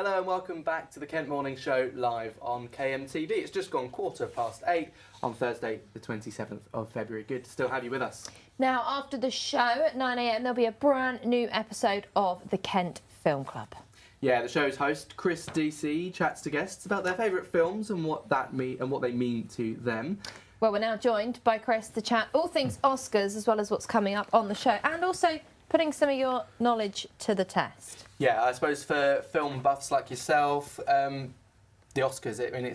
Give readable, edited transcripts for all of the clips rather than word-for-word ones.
Hello and welcome back to the Kent Morning Show live on KMTV. It's just gone 8:15 on Thursday the 27th of February. Good to still have you with us. Now, after the show at 9 a.m, there'll be a brand new episode of the Kent Film Club. Yeah, the show's host, Chris DC, chats to guests about their favourite films and what they mean to them. Well, we're now joined by Chris to chat all things Oscars, as well as what's coming up on the show, and also putting some of your knowledge to the test. Yeah, I suppose for film buffs like yourself, the Oscars, I mean,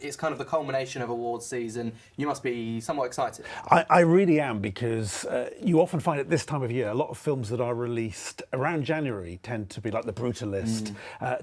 it's kind of the culmination of awards season. You must be somewhat excited. I really am, because you often find at this time of year a lot of films that are released around January tend to be like The Brutalist,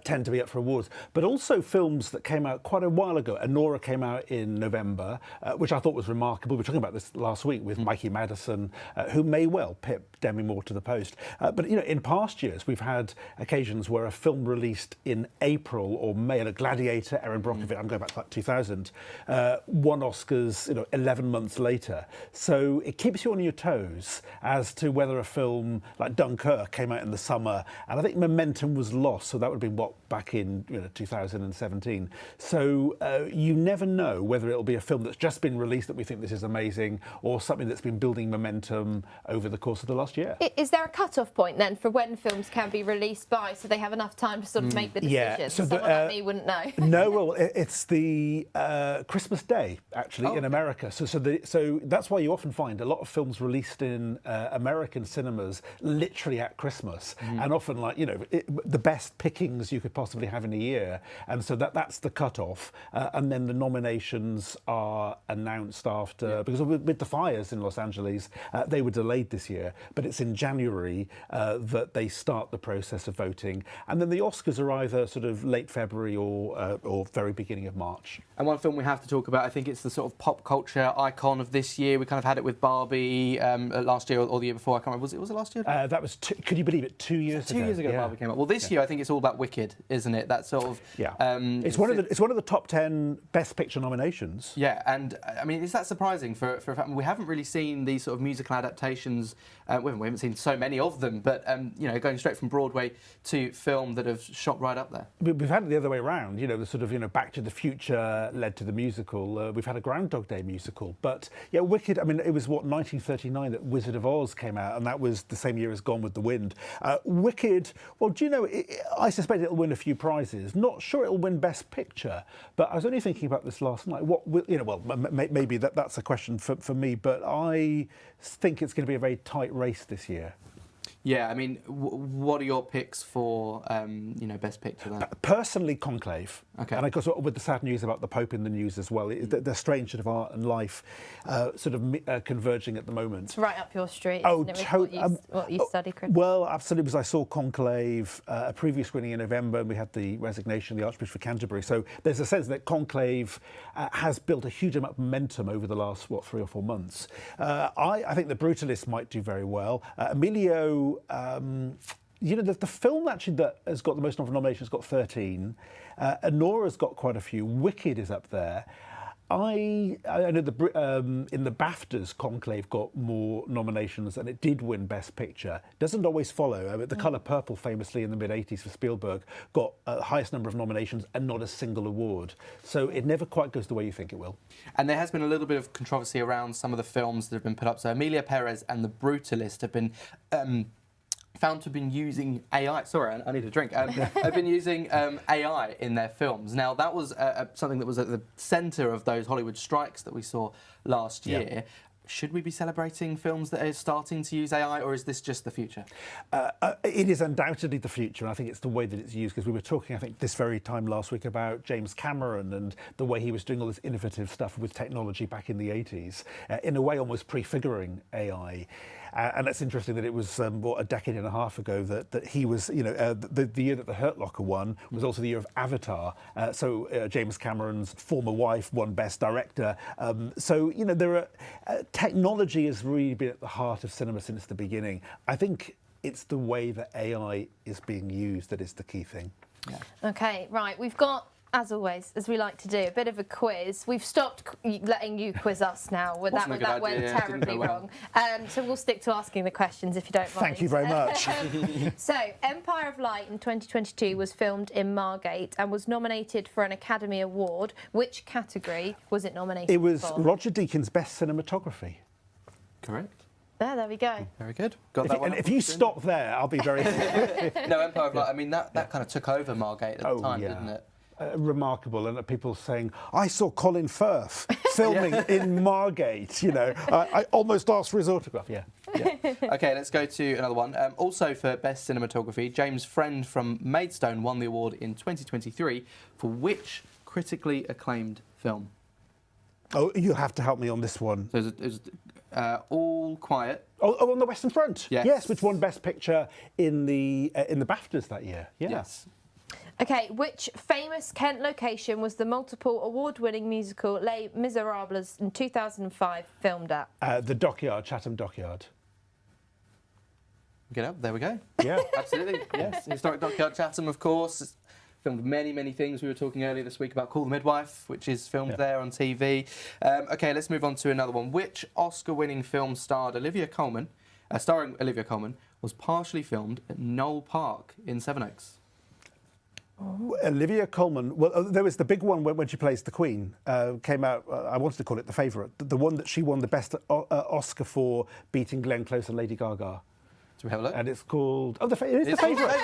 tend to be up for awards, but also films that came out quite a while ago. Anora came out in November, which I thought was remarkable. We were talking about this last week with Mikey Madison, who may well pip Demi Moore to the post. But you know, in past years we've had occasions where a film released in April or May, like Gladiator, Erin Brockovich, I'm going back to like 2000, won Oscars 11 months later. So it keeps you on your toes as to whether a film like Dunkirk came out in the summer, and I think momentum was lost, so that would have been back in 2017. So you never know whether it'll be a film that's just been released that we think this is amazing, or something that's been building momentum over the course of the last year. Is there a cut-off point then for when films can be released by, so they have enough time to sort of make the decision? Yeah, so someone like me wouldn't know. No, well, it's the Christmas Day, actually, in America. So that's why you often find a lot of films released in American cinemas literally at Christmas, and often the best pickings you could possibly have in a year. And so that's the cut-off. And then the nominations are announced after, because with the fires in Los Angeles, they were delayed this year, but it's in January that they start the process of voting. And then the Oscars are either sort of late February or very beginning of March. And one film we have to talk about, I think it's the sort of pop culture icon of this year. We kind of had it with Barbie last year or the year before. I can't remember. Was it last year? That was, could you believe it, 2 years ago? 2 years ago, Barbie came up. Well, this year I think it's all about Wicked, isn't it? That sort of... Yeah. It's one of the top 10 Best Picture nominations. Yeah, and I mean, is that surprising for a fact? We haven't really seen these sort of musical adaptations. We haven't seen so many of them, but going straight from Broadway to film that have shot right up there. We've had it the other way around. The sort of Back to the Future led to the musical. We've had a Groundhog Day musical, but yeah, Wicked. I mean, it was 1939 that Wizard of Oz came out, and that was the same year as Gone with the Wind. Wicked. Well, do you know? I suspect it'll win a few prizes. Not sure it'll win Best Picture, but I was only thinking about this last night. Maybe that's a question for me, but I think it's going to be a very tight race this year. Yeah, I mean, what are your picks for, Best Picture then? Personally, Conclave. Okay. And of course, with the sad news about the Pope in the news as well, the strange sort of art and life converging at the moment. It's right up your street, Oh, isn't it, what you study, Chris? Well, absolutely, because I saw Conclave, a previous screening in November, and we had the resignation of the Archbishop of Canterbury. So there's a sense that Conclave has built a huge amount of momentum over the last, 3 or 4 months. I think The Brutalist might do very well. Emilio... the film actually that has got the most nominations got 13. Anora's got quite a few. Wicked is up there. I know in the BAFTAs, Conclave got more nominations, and it did win Best Picture. Doesn't always follow. The Colour Purple, famously in the mid-80s for Spielberg, got the highest number of nominations and not a single award. So it never quite goes the way you think it will. And there has been a little bit of controversy around some of the films that have been put up. So Emilia Perez and The Brutalist have been... found to have been using AI. Sorry, I need a drink. Have been using AI in their films. Now, that was something that was at the centre of those Hollywood strikes that we saw last year. Yeah. Should we be celebrating films that are starting to use AI, or is this just the future? It is undoubtedly the future, and I think it's the way that it's used, because we were talking, I think, this very time last week about James Cameron and the way he was doing all this innovative stuff with technology back in the 80s, in a way almost prefiguring AI. And it's interesting that it was a decade and a half ago that he was, the year that The Hurt Locker won was also the year of Avatar. So James Cameron's former wife won Best Director. There are technology has really been at the heart of cinema since the beginning. I think it's the way that AI is being used that is the key thing. Yeah. Okay, right. We've got as always, as we like to do, a bit of a quiz. We've stopped letting you quiz us now. That went terribly wrong. So we'll stick to asking the questions if you don't mind. Thank you very much. So, Empire of Light in 2022 was filmed in Margate and was nominated for an Academy Award. Which category was it nominated for? It was Roger Deakins' best cinematography. Correct. There we go. Very good. Got that one. And if you stop there, I'll be very happy. No, Empire of Light. I mean, that kind of took over Margate at the time, didn't it? Remarkable, and people saying, I saw Colin Firth filming in Margate, you know. I almost asked for his autograph, yeah. OK, let's go to another one. Also for Best Cinematography, James Friend from Maidstone won the award in 2023 for which critically acclaimed film? Oh, you have to help me on this one. So it was All Quiet. Oh, on the Western Front. Yes. Yes, which won Best Picture in the BAFTAs that year. Yeah. Yes. OK, which famous Kent location was the multiple award-winning musical Les Miserables in 2005 filmed at? The Dockyard, Chatham Dockyard. Get up, there we go. Yeah. Absolutely, yes. Historic Dockyard Chatham, of course. It's filmed many, many things. We were talking earlier this week about Call the Midwife, which is filmed there on TV. OK, let's move on to another one. Which Oscar-winning film starring Olivia Colman, was partially filmed at Knoll Park in Sevenoaks? Olivia Colman, well, there was the big one when she plays the Queen, came out, I wanted to call it The Favourite, the one that she won the best Oscar for, beating Glenn Close and Lady Gaga. Should we have a look? And it's called, it is The Favourite.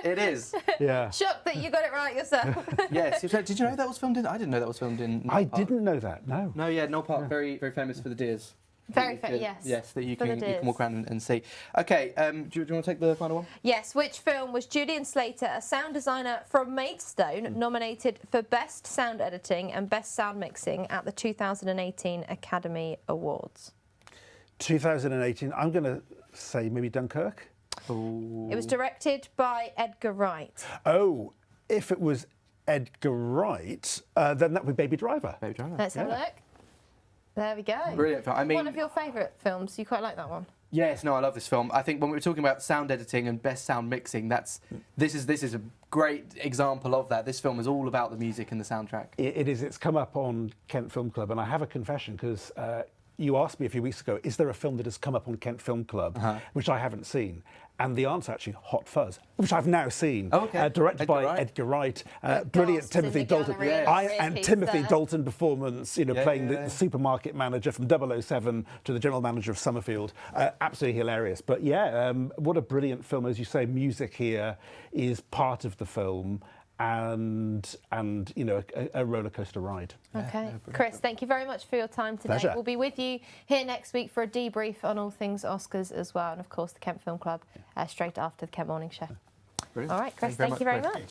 It is. Yeah. Shocked that you got it right yourself. Yes. Did you know that was filmed in? I didn't know that was filmed in. I didn't know that. No. No, yeah, Knoll Park, very, very famous for the deers. Yes. Yes, that you can walk around and see. OK, do you want to take the final one? Yes, which film was Julian Slater, a sound designer from Maidstone, nominated for Best Sound Editing and Best Sound Mixing at the 2018 Academy Awards? 2018, I'm going to say maybe Dunkirk. Ooh. It was directed by Edgar Wright. Oh, if it was Edgar Wright, then that would be Baby Driver. Baby Driver. Let's have a look. There we go. Brilliant film. I mean, one of your favourite films. You quite like that one. Yes, no, I love this film. I think when we were talking about sound editing and best sound mixing, this is a great example of that. This film is all about the music and the soundtrack. It is. It's come up on Kent Film Club, and I have a confession because you asked me a few weeks ago, is there a film that has come up on Kent Film Club, which I haven't seen? And the answer actually, Hot Fuzz, which I've now seen, directed by Edgar Wright, brilliant Timothy Dalton, Timothy Dalton performance, playing the supermarket manager from 007 to the general manager of Summerfield, absolutely hilarious. But yeah, what a brilliant film, as you say. Music here is part of the film. And a roller coaster ride. Okay, Chris, thank you very much for your time today. Pleasure. We'll be with you here next week for a debrief on all things Oscars as well, and of course the Kent Film Club straight after the Kent Morning Show. Brilliant. All right, Chris, thank you very much.